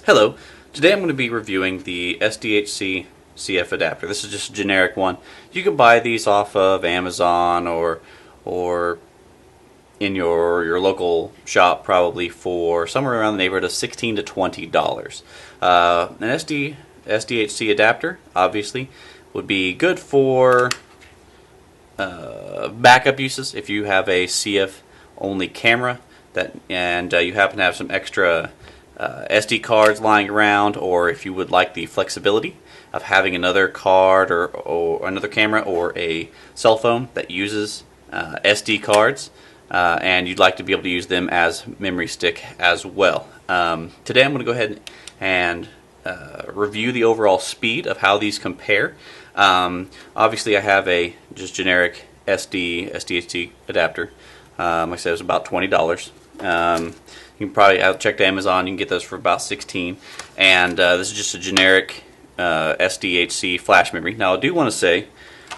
Hello, today I'm going to be reviewing the SDHC CF adapter. This is just a generic one. You can buy these off of Amazon or in your local shop probably for somewhere around the neighborhood of $16 to $20. An SDHC adapter obviously would be good for backup uses if you have a CF only camera and you happen to have some extra SD cards lying around, or if you would like the flexibility of having another card or another camera or a cell phone that uses SD cards, and you'd like to be able to use them as memory stick as well. Today I'm going to go ahead and review the overall speed of how these compare. Obviously I have a just generic SDHC adapter. Like I said, it was about $20. You can probably check Amazon. You can get those for about $16. And this is just a generic SDHC flash memory. Now I do want to say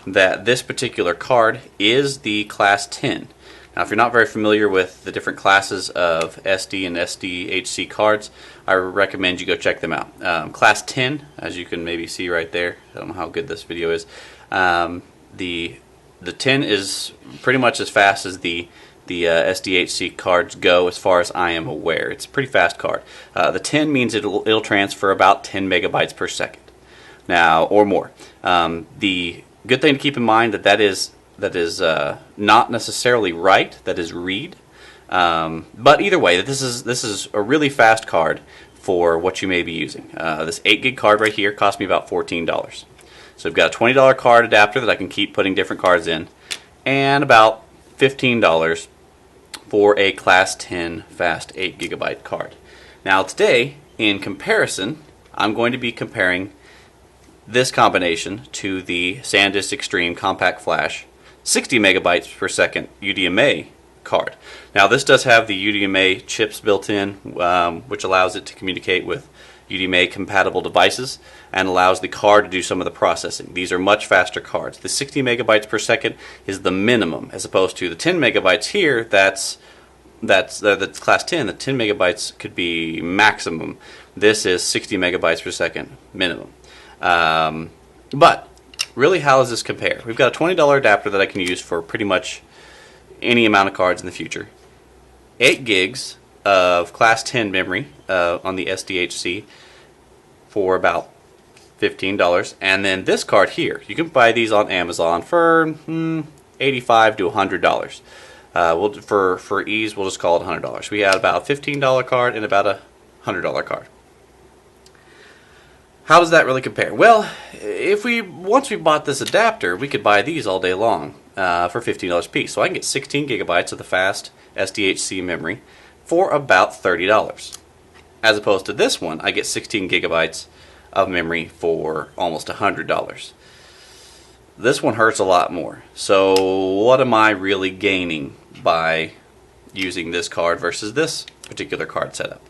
that this particular card is the Class 10. Now if you're not very familiar with the different classes of SD and SDHC cards, I recommend you go check them out. Class 10, as you can maybe see right there, I don't know how good this video is, the 10 is pretty much as fast as the SDHC cards go, as far as I am aware. It's a pretty fast card. The 10 means it'll transfer about 10 megabytes per second, now or more. The good thing to keep in mind that is not necessarily right. That is read, but either way, this is a really fast card for what you may be using. This 8 gig card right here cost me about $14. So I've got a $20 card adapter that I can keep putting different cards in, and about $15 for a Class 10 fast 8 gigabyte card. Now today, in comparison, I'm going to be comparing this combination to the SanDisk Extreme Compact Flash 60 megabytes per second UDMA card. Now this does have the UDMA chips built in, which allows it to communicate with UDMA compatible devices and allows the card to do some of the processing. These are much faster cards. The 60 megabytes per second is the minimum, as opposed to the 10 megabytes here. That's Class 10. The 10 megabytes could be maximum. This is 60 megabytes per second minimum. But really, how does this compare? We've got a $20 adapter that I can use for pretty much any amount of cards in the future. 8 gigs of Class 10 memory on the SDHC for about $15, and then this card here, you can buy these on Amazon for $85 to $100. For ease, we'll just call it $100. We had about a $15 card and about a $100 card. How does that really compare? Well, once we bought this adapter, we could buy these all day long for $15 a piece. So I can get 16 gigabytes of the fast SDHC memory for about $30. As opposed to this one, I get 16 gigabytes of memory for almost $100. This one hurts a lot more. So what am I really gaining by using this card versus this particular card setup?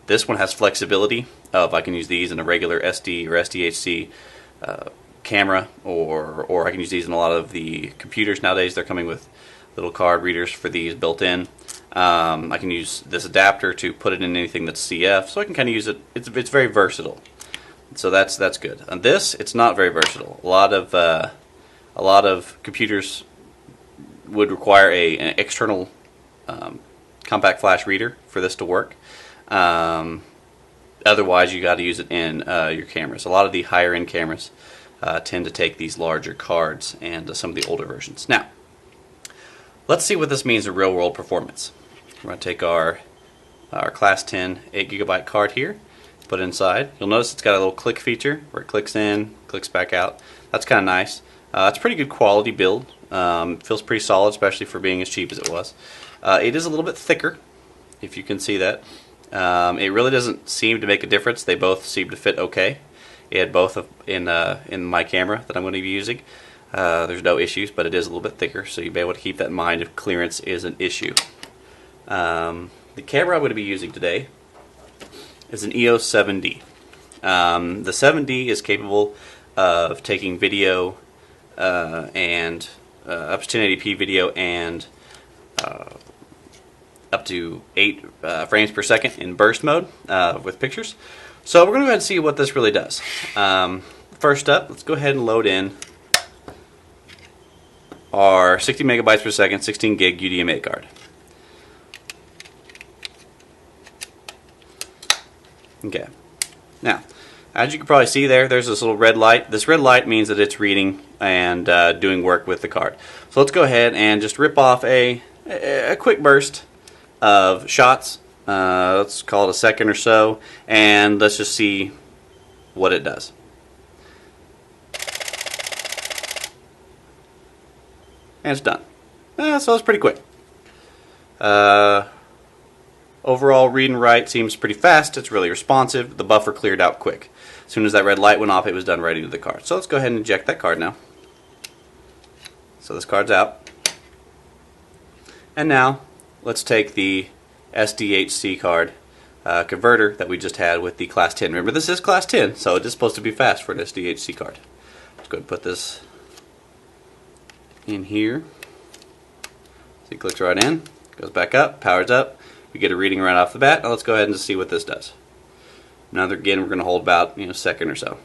This one has flexibility of I can use these in a regular SD or SDHC camera, or I can use these in a lot of the computers nowadays. They're coming with little card readers for these built in. I can use this adapter to put it in anything that's CF, so I can kind of use it. It's very versatile, so that's good. On this, it's not very versatile. A lot of computers would require an external compact flash reader for this to work. Otherwise, you got to use it in your cameras. A lot of the higher end cameras tend to take these larger cards and some of the older versions. Now, let's see what this means in real world performance. We're going to take our Class 10 8 gigabyte card here, put it inside. You'll notice it's got a little click feature where it clicks in, clicks back out. That's kind of nice. It's a pretty good quality build. Feels pretty solid, especially for being as cheap as it was. It is a little bit thicker, if you can see that. It really doesn't seem to make a difference. They both seem to fit okay. It had both in my camera that I'm going to be using. There's no issues, but it is a little bit thicker, so you'll be able to keep that in mind if clearance is an issue. The camera I'm going to be using today is an EOS 7D. The 7D is capable of taking video and up to 1080p video and up to 8 frames per second in burst mode with pictures. So we're going to go ahead and see what this really does. First up, let's go ahead and load in our 60 megabytes per second, 16 gig UDMA card. Okay. Now, as you can probably see there's this little red light. This red light means that it's reading and doing work with the card. So let's go ahead and just rip off a quick burst of shots. Let's call it a second or so, and let's just see what it does. And it's done. So it's pretty quick. Overall read and write seems pretty fast. It's really responsive. The buffer cleared out quick. As soon as that red light went off, it was done right into the card. So let's go ahead and eject that card now. So this card's out. And now let's take the SDHC card converter that we just had with the Class 10. Remember, this is Class 10, so it is supposed to be fast for an SDHC card. Let's go ahead and put this in here. See, it clicks right in, goes back up, powers up. We get a reading right off the bat. Now let's go ahead and just see what this does. Now again, we're going to hold about a second or so.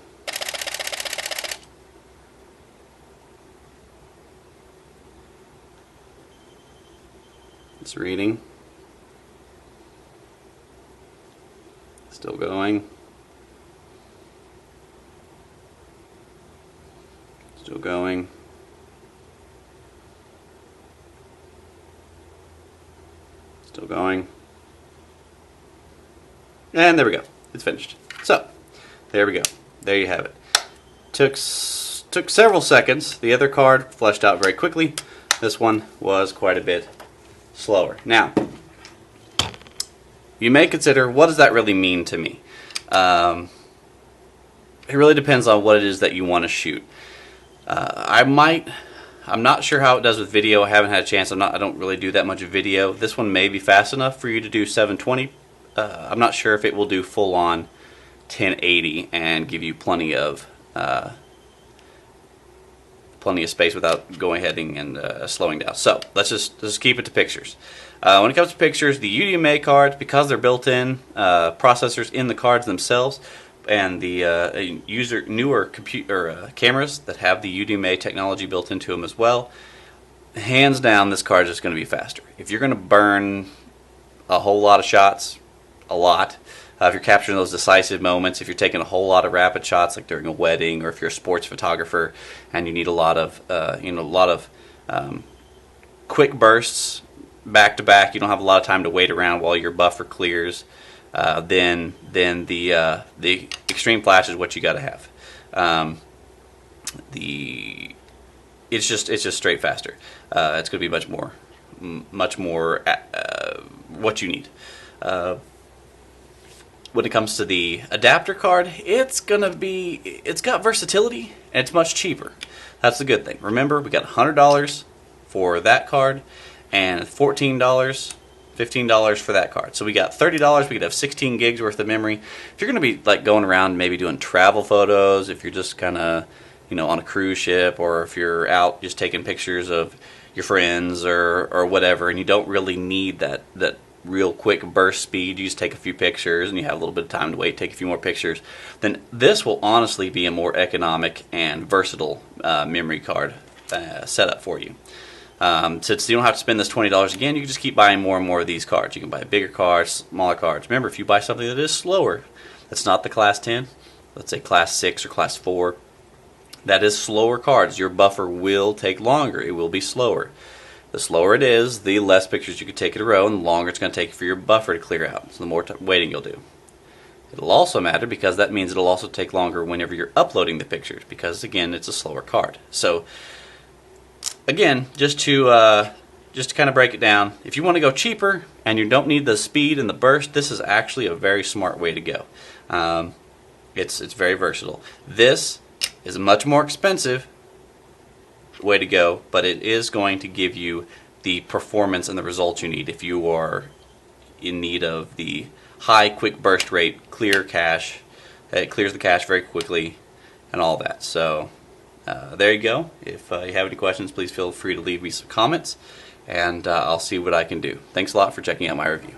It's reading. Still going. Still going. Still going. And there we go. It's finished. So, there we go. There you have it. Took several seconds. The other card fleshed out very quickly. This one was quite a bit slower. Now, you may consider, what does that really mean to me? It really depends on what it is that you want to shoot. I'm not sure how it does with video. I haven't had a chance. I don't really do that much video. This one may be fast enough for you to do 720. I'm not sure if it will do full on 1080 and give you plenty of space without going ahead and slowing down. So let's just keep it to pictures. When it comes to pictures, the UDMA cards, because they're built-in processors in the cards themselves, and the newer computer cameras that have the UDMA technology built into them as well, hands down, this card is just going to be faster. If you're going to burn a whole lot of shots, if you're capturing those decisive moments, if you're taking a whole lot of rapid shots, like during a wedding, or if you're a sports photographer and you need a lot of quick bursts back to back, you don't have a lot of time to wait around while your buffer clears. Then the Extreme Flash is what you got to have. It's just straight faster. It's going to be much more what you need. When it comes to the adapter card, it's got versatility and it's much cheaper. That's the good thing. Remember, we got $100 for that card and $14, $15 for that card. So we got $30. We could have 16 gigs worth of memory. If you're going to be like going around maybe doing travel photos, if you're just kind of on a cruise ship, or if you're out just taking pictures of your friends or whatever, and you don't really need that real quick burst speed, you just take a few pictures and you have a little bit of time to wait, take a few more pictures, then this will honestly be a more economic and versatile memory card setup for you. Since you don't have to spend this $20 again, you can just keep buying more and more of these cards. You can buy bigger cards, smaller cards. Remember, if you buy something that is slower, that's not the Class 10, let's say Class 6 or Class 4, that is slower cards. Your buffer will take longer. It will be slower. The slower it is, the less pictures you can take in a row, and the longer it's going to take for your buffer to clear out. So the more waiting you'll do. It'll also matter because that means it'll also take longer whenever you're uploading the pictures, because again, it's a slower card. So again, just to kind of break it down, if you want to go cheaper and you don't need the speed and the burst, this is actually a very smart way to go. It's very versatile. This is a much more expensive way to go, but it is going to give you the performance and the results you need if you are in need of the high quick burst rate, clear cache. It clears the cache very quickly and all that. So there you go. If you have any questions, please feel free to leave me some comments, and I'll see what I can do. Thanks a lot for checking out my review.